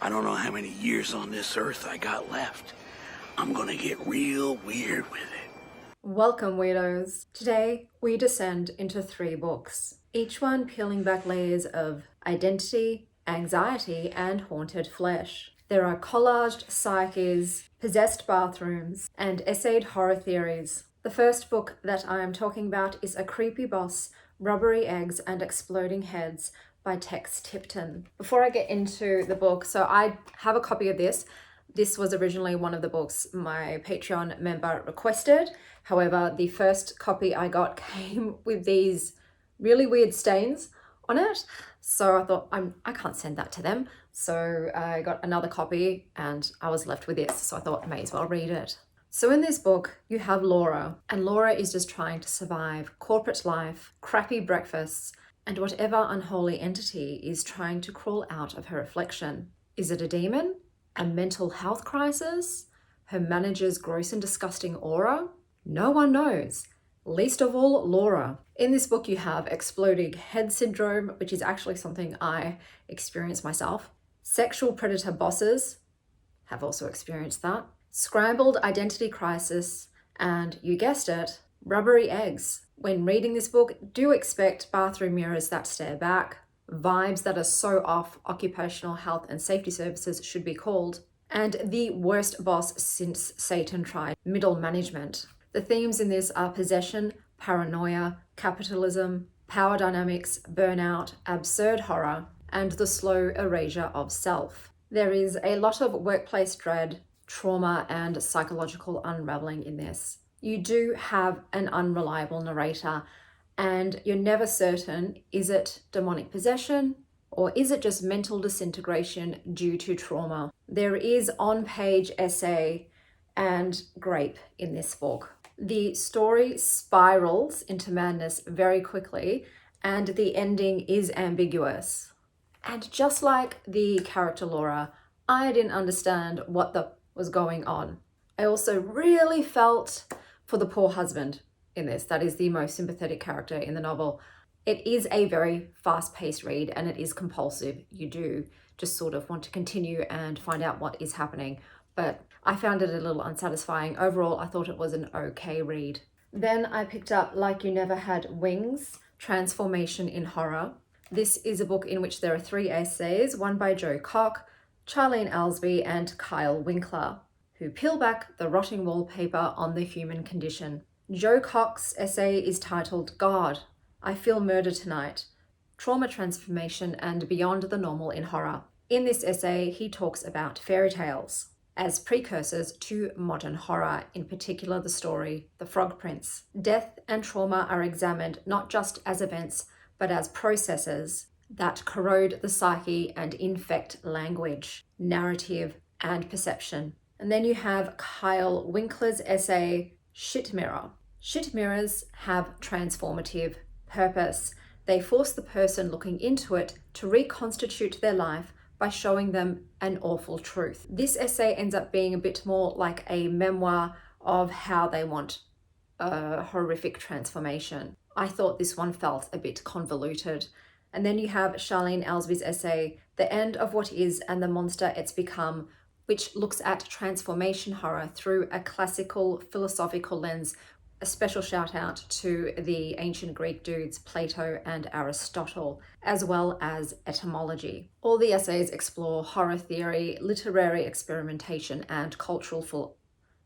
I don't know how many years on this earth I got left. I'm gonna get real weird with it. Welcome, weirdos. Today, we descend into 3 books, each one peeling back layers of identity, anxiety, and haunted flesh. There are collaged psyches, possessed bathrooms, and essayed horror theories. The first book that I am talking about is A Creepy Boss, Rubbery Eggs and Exploding Heads by Tex Tipton. Before I get into the book, so I have a copy of this. This was originally one of the books my Patreon member requested. However, the first copy I got came with these really weird stains on it. So I thought, I can't send that to them. So I got another copy and I was left with this. So I thought I may as well read it. So in this book, you have Laura, and Laura is just trying to survive corporate life, crappy breakfasts, and whatever unholy entity is trying to crawl out of her reflection. Is it a demon? A mental health crisis? Her manager's gross and disgusting aura? No one knows. Least of all, Laura. In this book, you have exploding head syndrome, which is actually something I experienced myself. Sexual predator bosses, have also experienced that. Scrambled identity crisis, and you guessed it, rubbery eggs. When reading this book, do expect bathroom mirrors that stare back, vibes that are so off occupational health and safety services should be called, and the worst boss since Satan tried, middle management. The themes in this are possession, paranoia, capitalism, power dynamics, burnout, absurd horror, and the slow erasure of self. There is a lot of workplace dread, trauma, and psychological unraveling in this. You do have an unreliable narrator, and you're never certain, is it demonic possession or is it just mental disintegration due to trauma? There is on-page essay and grape in this book. The story spirals into madness very quickly, and the ending is ambiguous. And just like the character Laura, I didn't understand what was going on. I also really felt for the poor husband in this. That is the most sympathetic character in the novel. It is a very fast-paced read and it is compulsive. You do just sort of want to continue and find out what is happening. But I found it a little unsatisfying. Overall, I thought it was an okay read. Then I picked up Like You Never Had Wings, Transformation in Horror. This is a book in which there are 3 essays, one by Joe Cock, Charlene Alsby, and Kyle Winkler, who peel back the rotting wallpaper on the human condition. Joe Cock's essay is titled God, I Feel Murder Tonight, Trauma Transformation and Beyond the Normal in Horror. In this essay, he talks about fairy tales as precursors to modern horror, in particular the story The Frog Prince. Death and trauma are examined not just as events, but as processes that corrode the psyche and infect language, narrative, and perception. And then you have Kyle Winkler's essay, Shit Mirror. Shit mirrors have transformative purpose. They force the person looking into it to reconstitute their life by showing them an awful truth. This essay ends up being a bit more like a memoir of how they want a horrific transformation. I thought this one felt a bit convoluted. And then you have Charlene Alsby's essay, The End of What Is and the Monster It's Become, which looks at transformation horror through a classical philosophical lens. A special shout out to the ancient Greek dudes Plato and Aristotle, as well as etymology. All the essays explore horror theory, literary experimentation, and cultural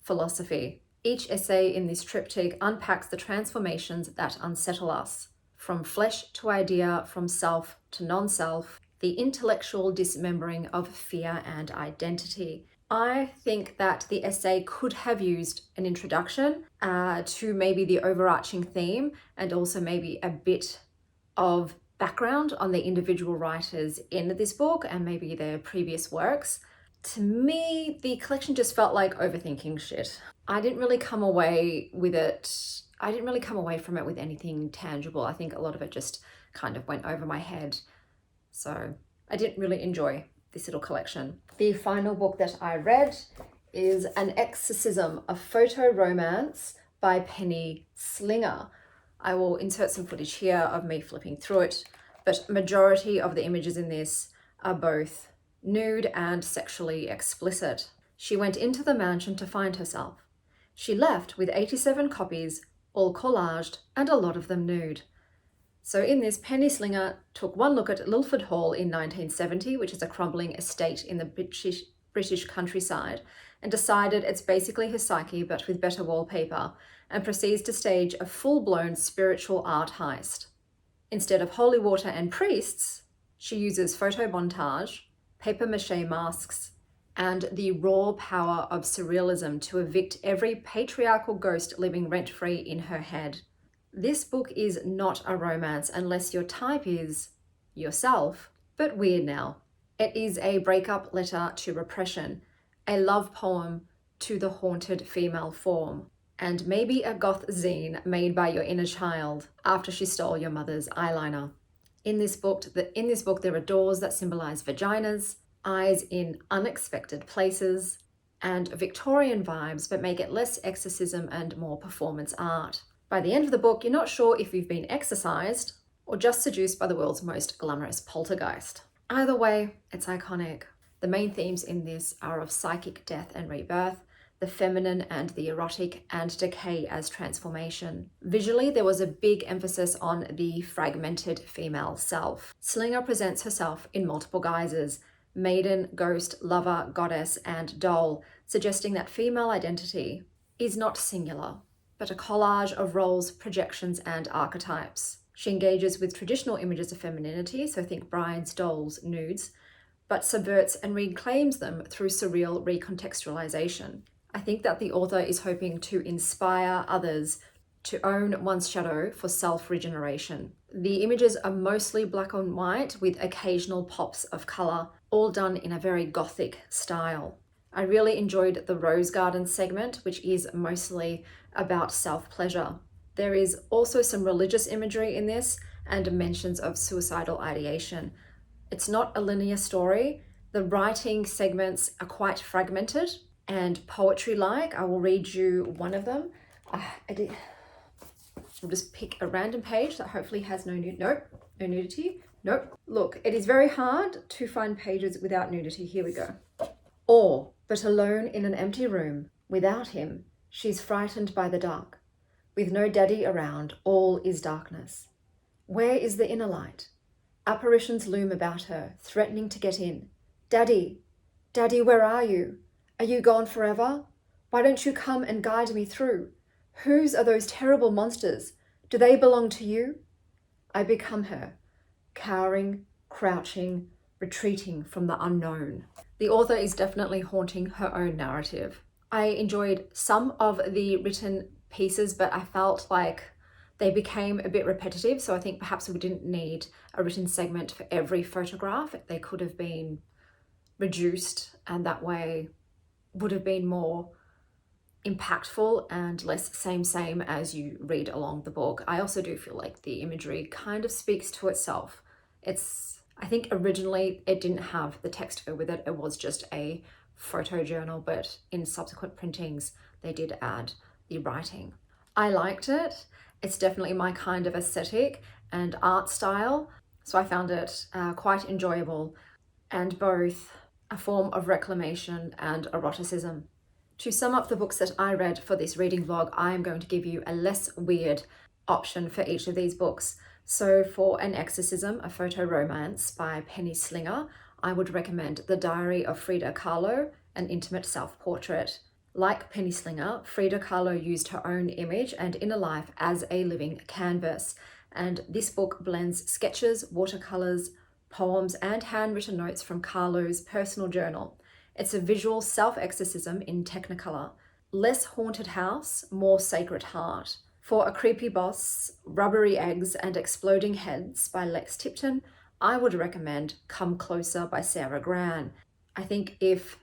philosophy. Each essay in this triptych unpacks the transformations that unsettle us, from flesh to idea, from self to non-self, the intellectual dismembering of fear and identity. I think that the essay could have used an introduction to maybe the overarching theme and also maybe a bit of background on the individual writers in this book and maybe their previous works. To me, the collection just felt like overthinking shit. I didn't really come away from it with anything tangible. I think a lot of it just kind of went over my head. So I didn't really enjoy this little collection. The final book that I read is An Exorcism, a photo romance by Penny Slinger. I will insert some footage here of me flipping through it, but majority of the images in this are both nude and sexually explicit. She went into the mansion to find herself. She left with 87 copies, all collaged, and a lot of them nude. So in this, Penny Slinger took one look at Lilford Hall in 1970, which is a crumbling estate in the British countryside, and decided it's basically her psyche but with better wallpaper, and proceeds to stage a full-blown spiritual art heist. Instead of holy water and priests, she uses photo montage, papier-mâché masks, and the raw power of surrealism to evict every patriarchal ghost living rent-free in her head. This book is not a romance unless your type is yourself, but weird now. It is a breakup letter to repression, a love poem to the haunted female form, and maybe a goth zine made by your inner child after she stole your mother's eyeliner. In this book, there are doors that symbolize vaginas, eyes in unexpected places, and Victorian vibes, but make it less exorcism and more performance art. By the end of the book, you're not sure if you've been exorcised or just seduced by the world's most glamorous poltergeist. Either way, it's iconic. The main themes in this are of psychic death and rebirth, the feminine and the erotic, and decay as transformation. Visually, there was a big emphasis on the fragmented female self. Slinger presents herself in multiple guises: maiden, ghost, lover, goddess, and doll, suggesting that female identity is not singular, but a collage of roles, projections, and archetypes. She engages with traditional images of femininity, so think brides, dolls, nudes, but subverts and reclaims them through surreal recontextualization. I think that the author is hoping to inspire others to own one's shadow for self-regeneration. The images are mostly black and white with occasional pops of colour, all done in a very gothic style. I really enjoyed the Rose Garden segment, which is mostly about self-pleasure. There is also some religious imagery in this and mentions of suicidal ideation. It's not a linear story. The writing segments are quite fragmented and poetry-like. I will read you one of them. I'll just pick a random page that hopefully has no nudity. Nope. Look, it is very hard to find pages without nudity. Here we go. Or, but alone in an empty room, without him, she's frightened by the dark. With no daddy around, all is darkness. Where is the inner light? Apparitions loom about her, threatening to get in. Daddy, Daddy, where are you? Are you gone forever? Why don't you come and guide me through? Whose are those terrible monsters? Do they belong to you? I become her, cowering, crouching, retreating from the unknown. The author is definitely haunting her own narrative. I enjoyed some of the written pieces, but I felt like they became a bit repetitive, so I think perhaps we didn't need a written segment for every photograph. They could have been reduced, and that way would have been more impactful and less same as you read along the book. I also do feel like the imagery kind of speaks to itself. I think originally it didn't have the text to go with it. It was just a photo journal, but in subsequent printings, they did add the writing. I liked it. It's definitely my kind of aesthetic and art style. So I found it quite enjoyable and both a form of reclamation and eroticism. To sum up the books that I read for this reading vlog, I am going to give you a less weird option for each of these books. So for An Exorcism, a photo romance by Penny Slinger, I would recommend The Diary of Frida Kahlo, an intimate self-portrait. Like Penny Slinger, Frida Kahlo used her own image and inner life as a living canvas, and this book blends sketches, watercolors, poems, and handwritten notes from Kahlo's personal journal. It's a visual self-exorcism in Technicolor. Less haunted house, more sacred heart. For A Creepy Boss, Rubbery Eggs and Exploding Heads by Lex Tipton, I would recommend Come Closer by Sarah Gran. I think if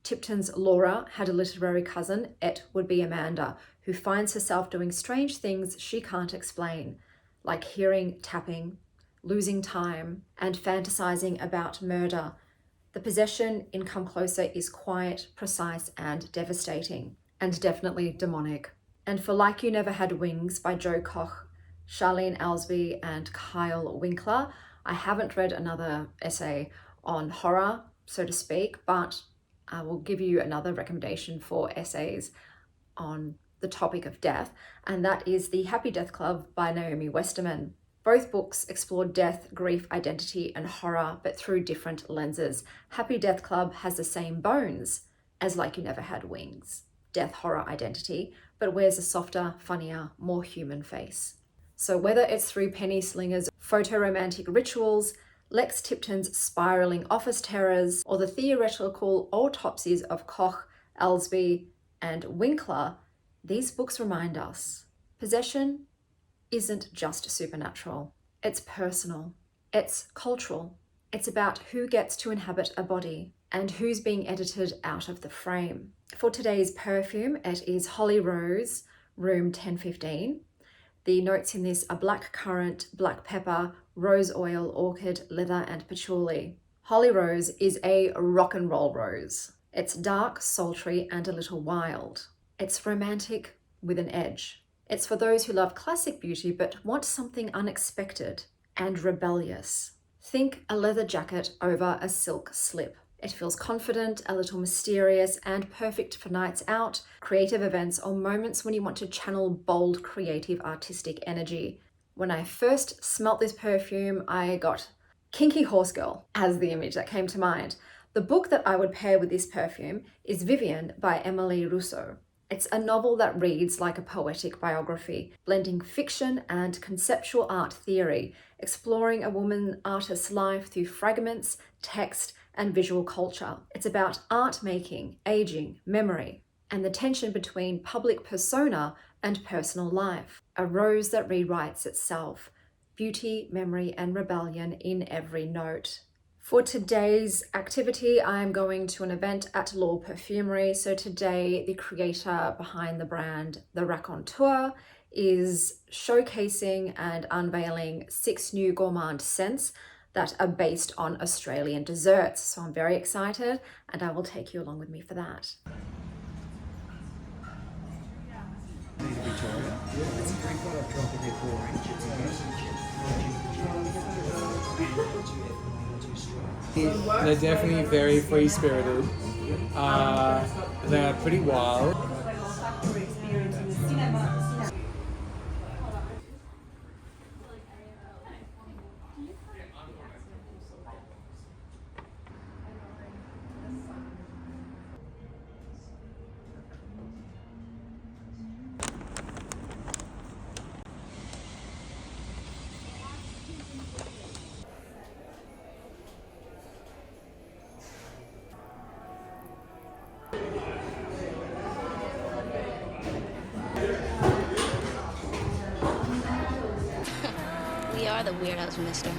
Tipton's Laura had a literary cousin, it would be Amanda, who finds herself doing strange things she can't explain, like hearing tapping, losing time, and fantasizing about murder. The possession in Come Closer is quiet, precise, and devastating, and definitely demonic. And for Like You Never Had Wings by Jo Koch, Charlene Alsby, and Kyle Winkler, I haven't read another essay on horror so to speak, but I will give you another recommendation for essays on the topic of death, and that is The Happy Death Club by Naomi Westerman. Both books explore death, grief, identity, and horror, but through different lenses. Happy Death Club has the same bones as Like You Never Had Wings, death, horror, identity, but wears a softer, funnier, more human face. So whether it's through Penny Slinger's photoromantic rituals, Lex Tipton's spiraling office terrors, or the theoretical autopsies of Koch, Alsby, and Winkler, these books remind us possession isn't just supernatural. It's personal. It's cultural. It's about who gets to inhabit a body and who's being edited out of the frame. For today's perfume, it is Holly Rose, room 1015. The notes in this are black currant, black pepper, rose oil, orchid, leather, and patchouli. Holly Rose is a rock and roll rose. It's dark, sultry, and a little wild. It's romantic with an edge. It's for those who love classic beauty but want something unexpected and rebellious. Think a leather jacket over a silk slip. It feels confident, a little mysterious, and perfect for nights out, creative events, or moments when you want to channel bold, creative, artistic energy. When I first smelt this perfume, I got Kinky Horse Girl as the image that came to mind. The book that I would pair with this perfume is Vivian by Emily Rousseau. It's a novel that reads like a poetic biography, blending fiction and conceptual art theory, exploring a woman artist's life through fragments, text, and visual culture. It's about art making, aging, memory, and the tension between public persona and personal life. A rose that rewrites itself. Beauty, memory, and rebellion in every note. For today's activity, I'm going to an event at Lore Perfumery. So today, the creator behind the brand, the Raconteur, is showcasing and unveiling 6 new gourmand scents that are based on Australian desserts. So I'm very excited, and I will take you along with me for that. They're definitely very free-spirited. They're pretty wild. We are the weirdos, mister.